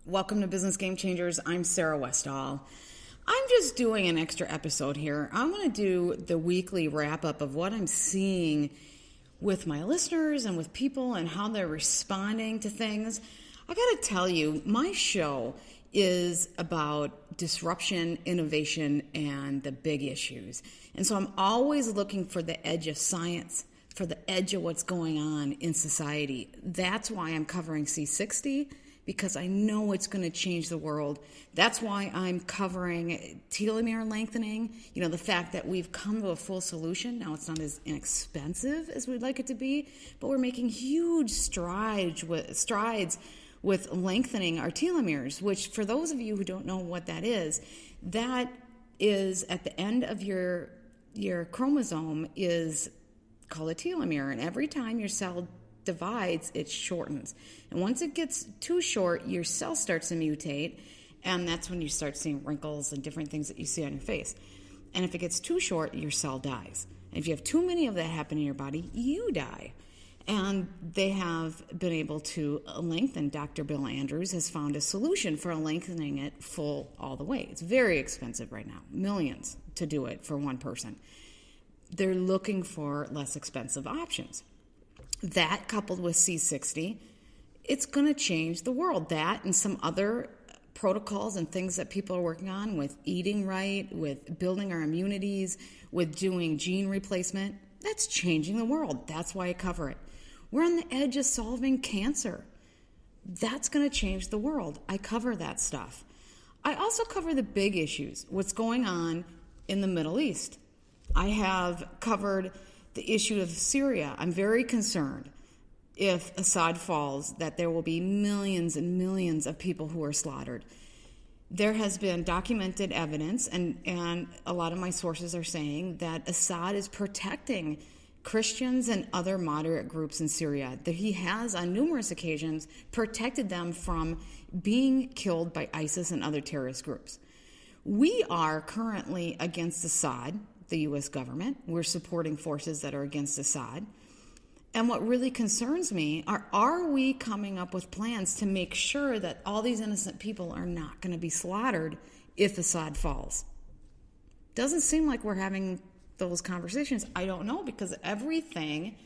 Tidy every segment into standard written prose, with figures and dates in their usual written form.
Welcome to Business Game Changers. I'm Sarah Westall. I'm just doing an extra episode here. I'm going to do the weekly wrap-up of what I'm seeing with my listeners and with people and how they're responding to things. I got to tell you, my show is about disruption, innovation, and the big issues. And so I'm always looking for the edge of science, for the edge of what's going on in society. That's why I'm covering C60, because I know it's going to change the world. That's why I'm covering telomere lengthening, the fact that we've come to a full solution. Now, it's not as inexpensive as we'd like it to be, but we're making huge strides with lengthening our telomeres, which for those of you who don't know what that is at the end of your chromosome is called a telomere, and every time your cell divides, it shortens. And once it gets too short, your cell starts to mutate, and that's when you start seeing wrinkles and different things that you see on your face. And if it gets too short, your cell dies. And if you have too many of that happen in your body, you die. And they have been able to lengthen. Dr. Bill Andrews has found a solution for lengthening it full all the way. It's very expensive right now, millions to do it for one person. They're looking for less expensive options. That coupled with C60, it's going to change the world. That and some other protocols and things that people are working on with eating right, with building our immunities, with doing gene replacement, that's changing the world. That's why I cover it. We're on the edge of solving cancer. That's going to change the world. I cover that stuff. I also cover the big issues, what's going on in the Middle East. I have covered the issue of Syria. I'm very concerned if Assad falls that there will be millions and millions of people who are slaughtered. There has been documented evidence, and a lot of my sources are saying that Assad is protecting Christians and other moderate groups in Syria, that he has on numerous occasions protected them from being killed by ISIS and other terrorist groups. We are currently against Assad, the U.S. government. We're supporting forces that are against Assad. And what really concerns me are we coming up with plans to make sure that all these innocent people are not going to be slaughtered if Assad falls? Doesn't seem like we're having those conversations. I don't know, because everything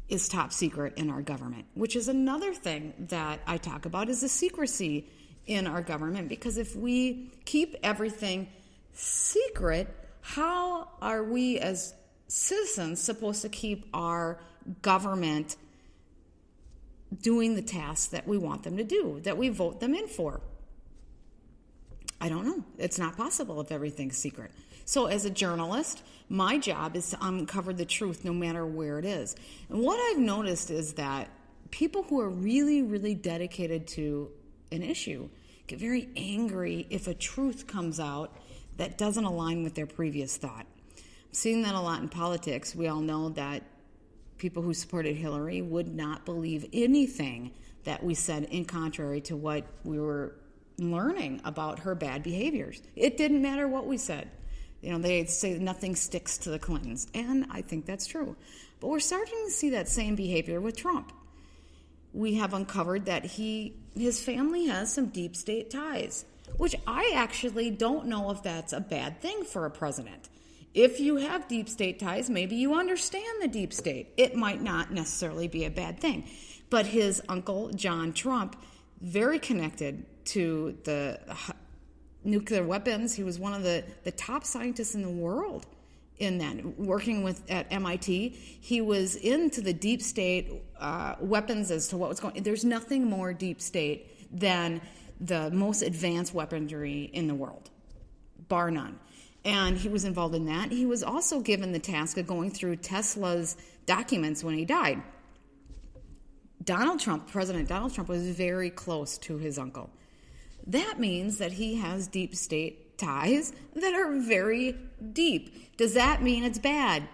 is top secret in our government, which is another thing that I talk about is the secrecy in our government, because if we keep everything secret, how are we as citizens supposed to keep our government doing the tasks that we want them to do, that we vote them in for? I don't know. It's not possible if everything's secret. So as a journalist, my job is to uncover the truth no matter where it is. And what I've noticed is that people who are really, really dedicated to an issue get very angry if a truth comes out that doesn't align with their previous thought. I'm seeing that a lot in politics. We all know that people who supported Hillary would not believe anything that we said in contrary to what we were learning about her bad behaviors. It didn't matter what we said. They say nothing sticks to the Clintons, and I think that's true. But we're starting to see that same behavior with Trump. We have uncovered that his family has some deep state ties, which I actually don't know if that's a bad thing for a president. If you have deep state ties, maybe you understand the deep state. It might not necessarily be a bad thing. But his uncle, John Trump, very connected to the nuclear weapons. He was one of the top scientists in the world in that, working at MIT. He was into the deep state weapons as to what was going on. There's nothing more deep state than the most advanced weaponry in the world, bar none. And he was involved in that. He was also given the task of going through Tesla's documents when he died. President Donald Trump was very close to his uncle. That means that he has deep state ties that are very deep. Does that mean it's bad?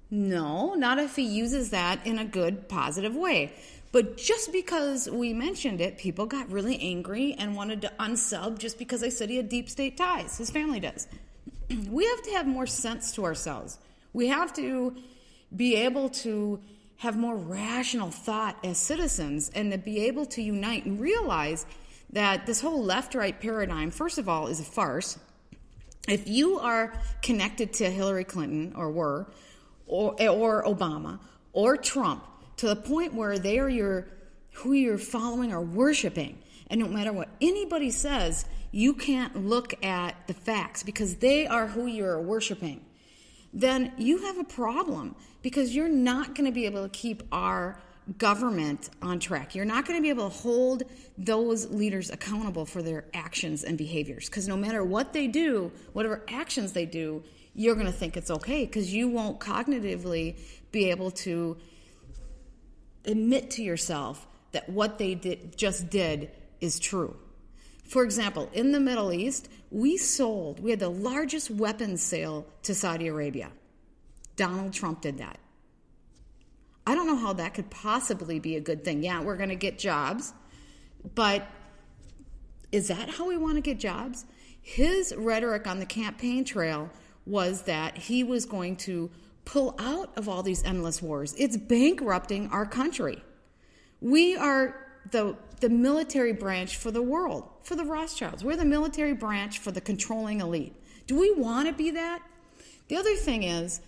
No, not if he uses that in a good, positive way. But just because we mentioned it, people got really angry and wanted to unsub just because I said he had deep state ties. His family does. We have to have more sense to ourselves. We have to be able to have more rational thought as citizens and to be able to unite and realize that this whole left-right paradigm, first of all, is a farce. If you are connected to Hillary Clinton or Obama or Trump to the point where they are who you're following or worshiping, and no matter what anybody says, you can't look at the facts because they are who you're worshiping, then you have a problem because you're not going to be able to keep our government on track. You're not going to be able to hold those leaders accountable for their actions and behaviors because no matter what they do, whatever actions they do, you're going to think it's okay because you won't cognitively be able to admit to yourself that what they just did is true. For example, in the Middle East, we had the largest weapons sale to Saudi Arabia. Donald Trump did that. I don't know how that could possibly be a good thing. Yeah, we're going to get jobs, but is that how we want to get jobs? His rhetoric on the campaign trail was that he was going to pull out of all these endless wars. It's bankrupting our country. We are the military branch for the world, for the Rothschilds. We're the military branch for the controlling elite. Do we want to be that? The other thing is,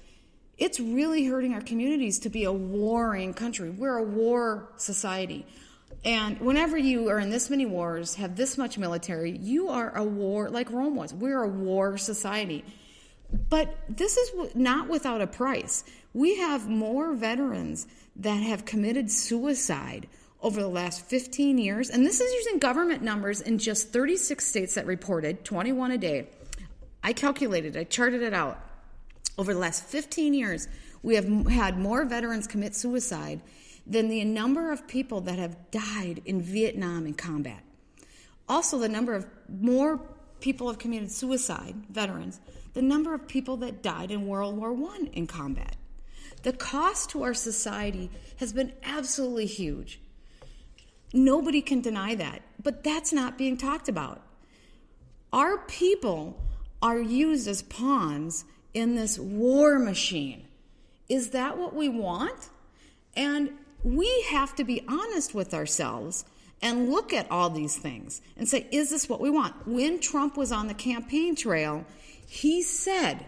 it's really hurting our communities to be a warring country. We're a war society. And whenever you are in this many wars, have this much military, you are a war, like Rome was. We're a war society. But this is not without a price. We have more veterans that have committed suicide over the last 15 years. And this is using government numbers in just 36 states that reported, 21 a day. I charted it out. Over the last 15 years, we have had more veterans commit suicide than the number of people that have died in Vietnam in combat. Also, the number of more people have committed suicide, veterans, the number of people that died in World War I in combat. The cost to our society has been absolutely huge. Nobody can deny that, but that's not being talked about. Our people are used as pawns in this war machine. Is that what we want? And we have to be honest with ourselves and look at all these things and say, is this what we want? When Trump was on the campaign trail, he said,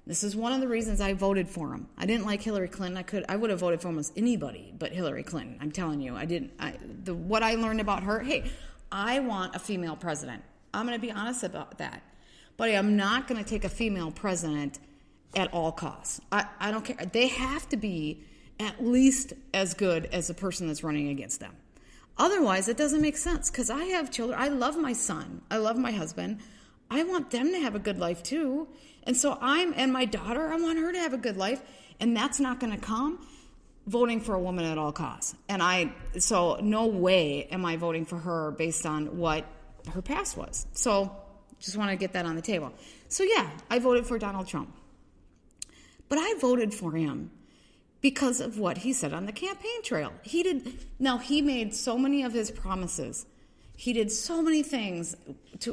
this is one of the reasons I voted for him. I didn't like Hillary Clinton. I would have voted for almost anybody but Hillary Clinton. I'm telling you, what I learned about her, hey, I want a female president. I'm going to be honest about that. But I'm not going to take a female president at all costs. I don't care. They have to be at least as good as the person that's running against them. Otherwise, it doesn't make sense because I have children. I love my son. I love my husband. I want them to have a good life too. And so and my daughter, I want her to have a good life. And that's not going to come voting for a woman at all costs. So no way am I voting for her based on what her past was. So just want to get that on the table. So yeah, I voted for Donald Trump. But I voted for him because of what he said on the campaign trail. He made so many of his promises. He did so many things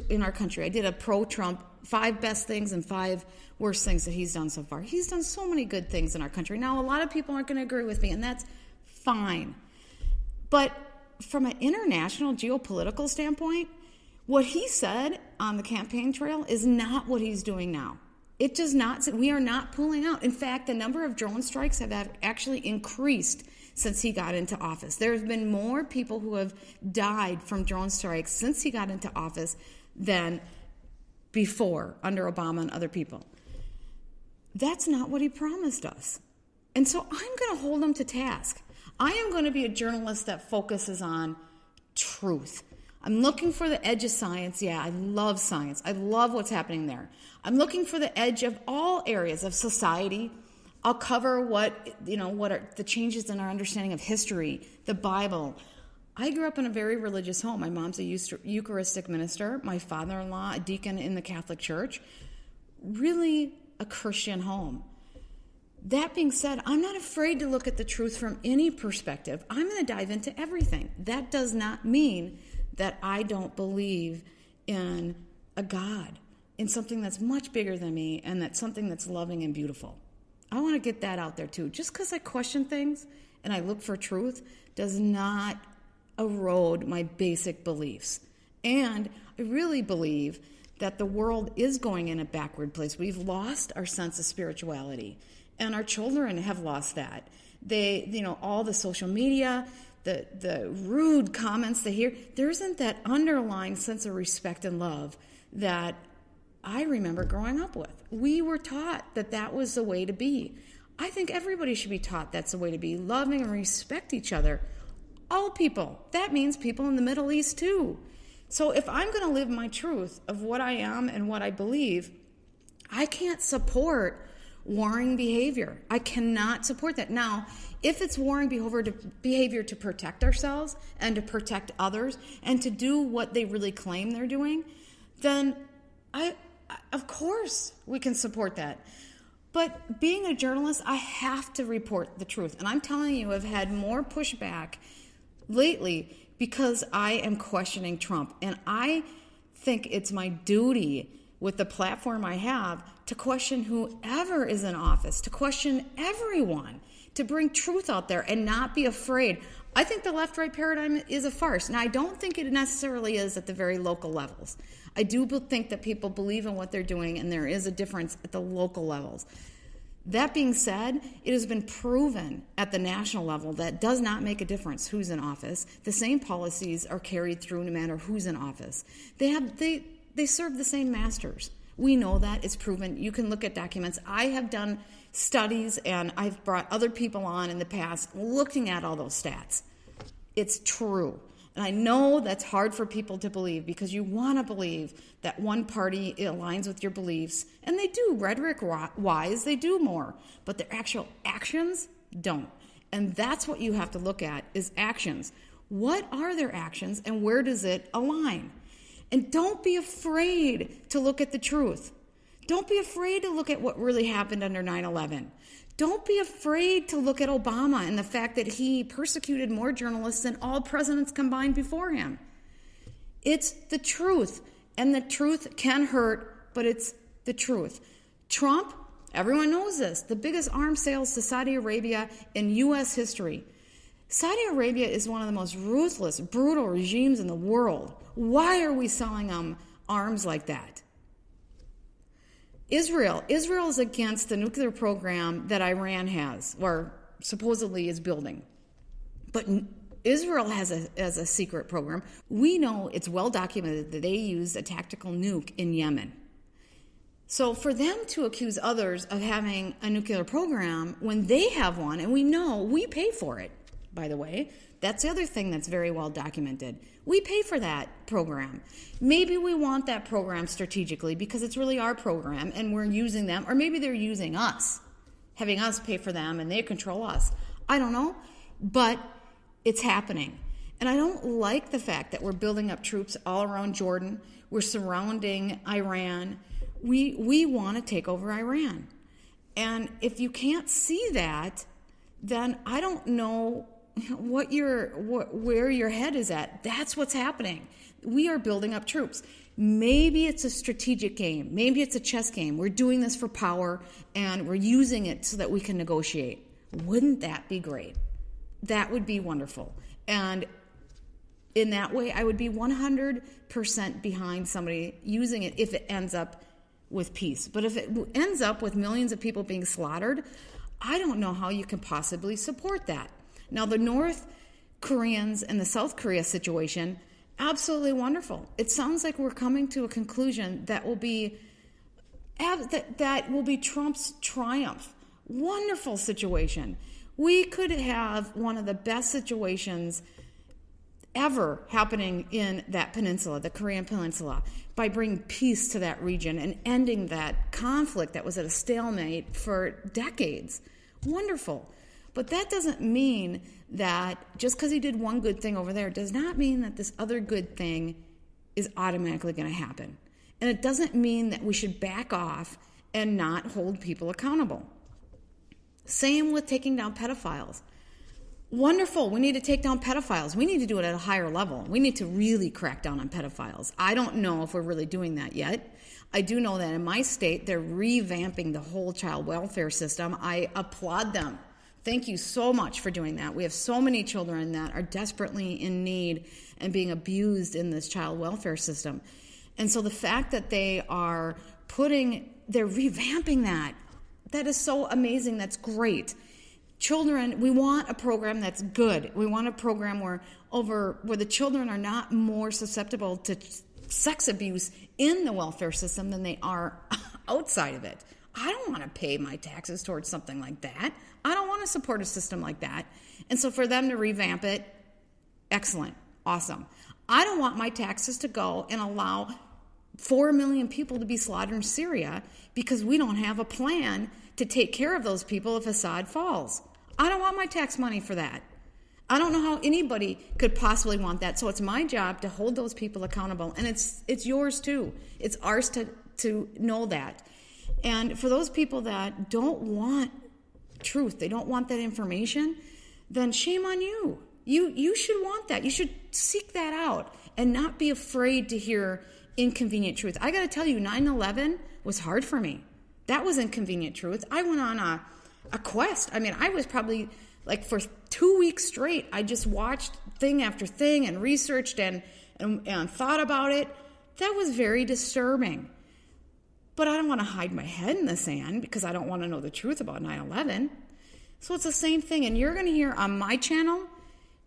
in our country. I did a pro-Trump, 5 best things and 5 worst things that he's done so far. He's done so many good things in our country. Now, a lot of people aren't going to agree with me, and that's fine. But from an international geopolitical standpoint, what he said on the campaign trail is not what he's doing now. It does not. We are not pulling out. In fact, the number of drone strikes have actually increased since he got into office. There have been more people who have died from drone strikes since he got into office than before under Obama and other people. That's not what he promised us. And so I'm going to hold him to task. I am going to be a journalist that focuses on truth. I'm looking for the edge of science. Yeah, I love science. I love what's happening there. I'm looking for the edge of all areas of society. I'll cover what are the changes in our understanding of history, the Bible. I grew up in a very religious home. My mom's a Eucharistic minister. My father-in-law, a deacon in the Catholic Church. Really a Christian home. That being said, I'm not afraid to look at the truth from any perspective. I'm going to dive into everything. That does not mean that I don't believe in a God, in something that's much bigger than me, and that's something that's loving and beautiful. I want to get that out there too. Just because I question things and I look for truth does not erode my basic beliefs. And I really believe that the world is going in a backward place. We've lost our sense of spirituality, and our children have lost that. They, all the social media, the rude comments they hear, there isn't that underlying sense of respect and love that I remember growing up with. We were taught that was the way to be. I think everybody should be taught that's the way to be, loving and respect each other. All people. That means people in the Middle East too. So if I'm going to live my truth of what I am and what I believe, I can't support warring behavior. I cannot support that. Now, if it's warring behavior to protect ourselves and to protect others and to do what they really claim they're doing, then of course we can support that. But being a journalist, I have to report the truth. And I'm telling you, I've had more pushback lately because I am questioning Trump. And I think it's my duty with the platform I have to question whoever is in office, to question everyone, to bring truth out there and not be afraid. I think the left-right paradigm is a farce. Now, I don't think it necessarily is at the very local levels. I do think that people believe in what they're doing, and there is a difference at the local levels. That being said, it has been proven at the national level that does not make a difference who's in office. The same policies are carried through no matter who's in office. They serve the same masters. We know that. It's proven. You can look at documents. I have done studies, and I've brought other people on in the past looking at all those stats. It's true. And I know that's hard for people to believe because you want to believe that one party aligns with your beliefs. And they do. Rhetoric-wise, they do more. But their actual actions don't. And that's what you have to look at is actions. What are their actions and where does it align? And don't be afraid to look at the truth. Don't be afraid to look at what really happened under 9/11. Don't be afraid to look at Obama and the fact that he persecuted more journalists than all presidents combined before him. It's the truth, and the truth can hurt, but it's the truth. Trump, everyone knows this, the biggest arms sales to Saudi Arabia in U.S. history. Saudi Arabia is one of the most ruthless, brutal regimes in the world. Why are we selling them arms like that? Israel is against the nuclear program that Iran has, or supposedly is building. But Israel has a secret program. We know it's well documented that they use a tactical nuke in Yemen. So for them to accuse others of having a nuclear program when they have one, and we know we pay for it, by the way, that's the other thing that's very well documented. We pay for that program. Maybe we want that program strategically because it's really our program and we're using them, or maybe they're using us, having us pay for them and they control us. I don't know, but it's happening. And I don't like the fact that we're building up troops all around Jordan. We're surrounding Iran. We want to take over Iran. And if you can't see that, then I don't know where your head is at. That's what's happening. We are building up troops. Maybe it's a strategic game. Maybe it's a chess game. We're doing this for power, and we're using it so that we can negotiate. Wouldn't that be great? That would be wonderful. And in that way, I would be 100% behind somebody using it if it ends up with peace. But if it ends up with millions of people being slaughtered, I don't know how you can possibly support that. Now, the North Koreans and the South Korea situation, absolutely wonderful. It sounds like we're coming to a conclusion that will be Trump's triumph. Wonderful situation. We could have one of the best situations ever happening in that peninsula, the Korean peninsula, by bringing peace to that region and ending that conflict that was at a stalemate for decades. Wonderful. But that doesn't mean that just because he did one good thing over there does not mean that this other good thing is automatically going to happen. And it doesn't mean that we should back off and not hold people accountable. Same with taking down pedophiles. Wonderful. We need to take down pedophiles. We need to do it at a higher level. We need to really crack down on pedophiles. I don't know if we're really doing that yet. I do know that in my state, they're revamping the whole child welfare system. I applaud them Thank you so much for doing that. We have so many children that are desperately in need and being abused in this child welfare system. And so the fact that they're revamping that is so amazing. That's great. Children, we want a program that's good. We want a program where the children are not more susceptible to sex abuse in the welfare system than they are outside of it. I don't want to pay my taxes towards something like that. I don't want to support a system like that. And so for them to revamp it, excellent, awesome. I don't want my taxes to go and allow 4 million people to be slaughtered in Syria because we don't have a plan to take care of those people if Assad falls. I don't want my tax money for that. I don't know how anybody could possibly want that. So it's my job to hold those people accountable. And it's yours too. It's ours to know that. And for those people that don't want truth, they don't want that information, then shame on you. You should want that. You should seek that out and not be afraid to hear inconvenient truth. I got to tell you, 9/11 was hard for me. That was inconvenient truth. I went on a quest. I mean, I was probably like for 2 weeks straight, I just watched thing after thing and researched and thought about it. That was very disturbing. But I don't want to hide my head in the sand because I don't want to know the truth about 9/11. So it's the same thing. And you're going to hear on my channel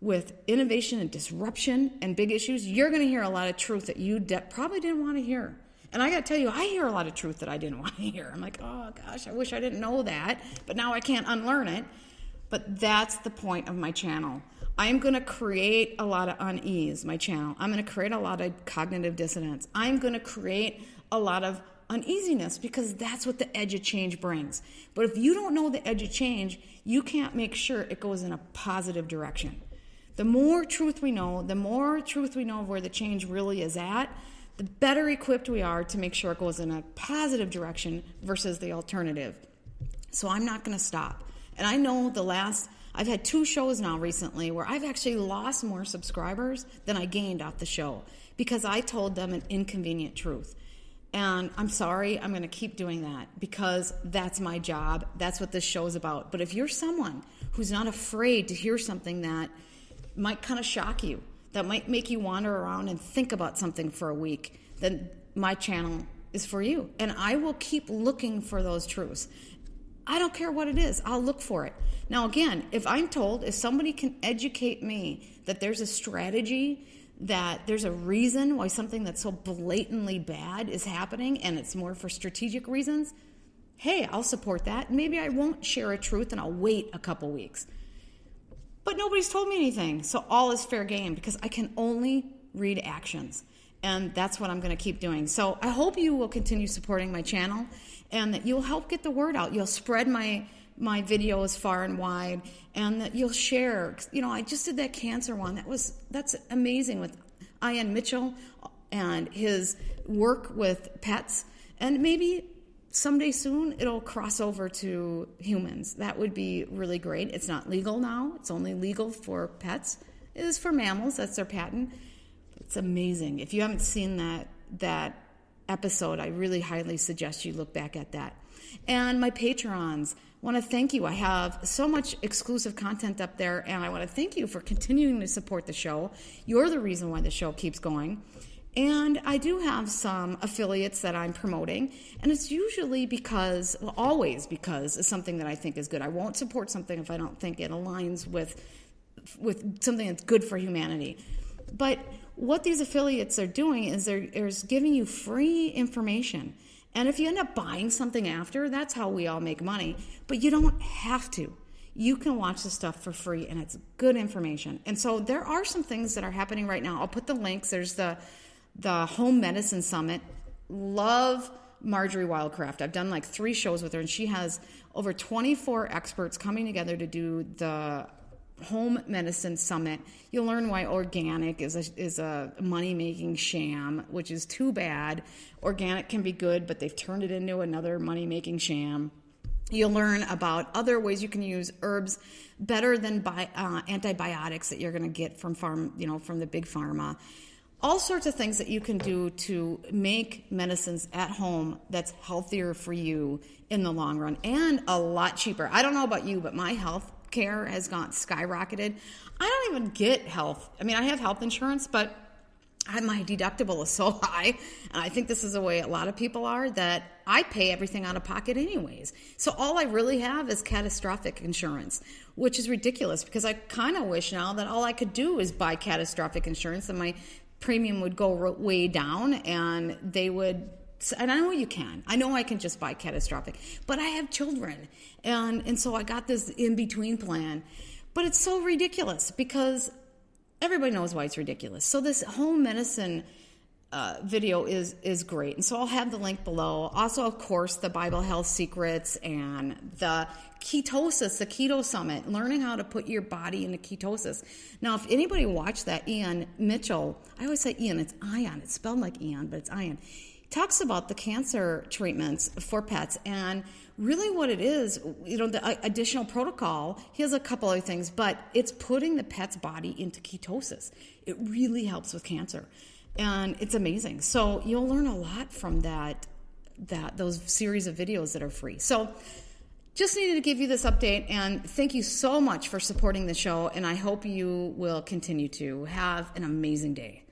with innovation and disruption and big issues, you're going to hear a lot of truth that you probably didn't want to hear. And I got to tell you, I hear a lot of truth that I didn't want to hear. I'm like, oh gosh, I wish I didn't know that. But now I can't unlearn it. But that's the point of my channel. I'm going to create a lot of unease, my channel. I'm going to create a lot of cognitive dissonance. I'm going to create a lot of uneasiness because that's what the edge of change brings. But if you don't know the edge of change, you can't make sure it goes in a positive direction. The more truth we know, the more truth we know of where the change really is at, the better equipped we are to make sure it goes in a positive direction versus the alternative. So I'm not going to stop. And I know I've had 2 shows now recently where I've actually lost more subscribers than I gained off the show because I told them an inconvenient truth. And I'm sorry, I'm going to keep doing that because that's my job. That's what this show is about. But if you're someone who's not afraid to hear something that might kind of shock you, that might make you wander around and think about something for a week, then my channel is for you. And I will keep looking for those truths. I don't care what it is. I'll look for it. Now, again, if somebody can educate me that there's a strategy, that there's a reason why something that's so blatantly bad is happening and it's more for strategic reasons, hey, I'll support that. Maybe I won't share a truth and I'll wait a couple weeks. But nobody's told me anything, so all is fair game because I can only read actions. And that's what I'm going to keep doing. So I hope you will continue supporting my channel and that you'll help get the word out. You'll spread my videos far and wide and that you'll share. You know, I just did that cancer one. That's amazing with Ian Mitchell and his work with pets. And maybe someday soon it'll cross over to humans. That would be really great. It's not legal now. It's only legal for pets. It is for mammals. That's their patent. It's amazing. If you haven't seen that episode, I really highly suggest you look back at that. And my Patrons, want to thank you. I have so much exclusive content up there, and I want to thank you for continuing to support the show. You're the reason why the show keeps going. And I do have some affiliates that I'm promoting, and it's usually always because it's something that I think is good. I won't support something if I don't think it aligns with something that's good for humanity. But what these affiliates are doing is they're giving you free information. And if you end up buying something after, that's how we all make money. But you don't have to. You can watch the stuff for free, and it's good information. And so there are some things that are happening right now. I'll put the links. There's the Home Medicine Summit. Love Marjorie Wildcraft. I've done like 3 shows with her, and she has over 24 experts coming together to do the Home Medicine Summit. You'll learn why organic is a money-making sham, which is too bad. Organic can be good, but they've turned it into another money-making sham. You'll learn about other ways you can use herbs better than antibiotics that you're going to get from the big pharma. All sorts of things that you can do to make medicines at home that's healthier for you in the long run and a lot cheaper. I don't know about you, but my health care has gone skyrocketed. I don't even get health. I mean, I have health insurance, but my deductible is so high, and I think this is the way a lot of people are, that I pay everything out of pocket anyways. So all I really have is catastrophic insurance, which is ridiculous because I kind of wish now that all I could do is buy catastrophic insurance and my premium would go way down, and they would, and I know you can. I know I can just buy catastrophic, but I have children, and so I got this in-between plan. But it's so ridiculous because everybody knows why it's ridiculous. So this home medicine video is great. And so I'll have the link below. Also, of course, the Bible Health Secrets and the ketosis, the Keto Summit, learning how to put your body into ketosis. Now, if anybody watched that, Ian Mitchell, I always say Ian, it's Ion. It's spelled like Ian, but it's Ion. Talks about the cancer treatments for pets, and really what it is, the additional protocol, he has a couple other things, but it's putting the pet's body into ketosis. It really helps with cancer, and it's amazing. So you'll learn a lot from those series of videos that are free. So just needed to give you this update, and thank you so much for supporting the show, and I hope you will continue to have an amazing day.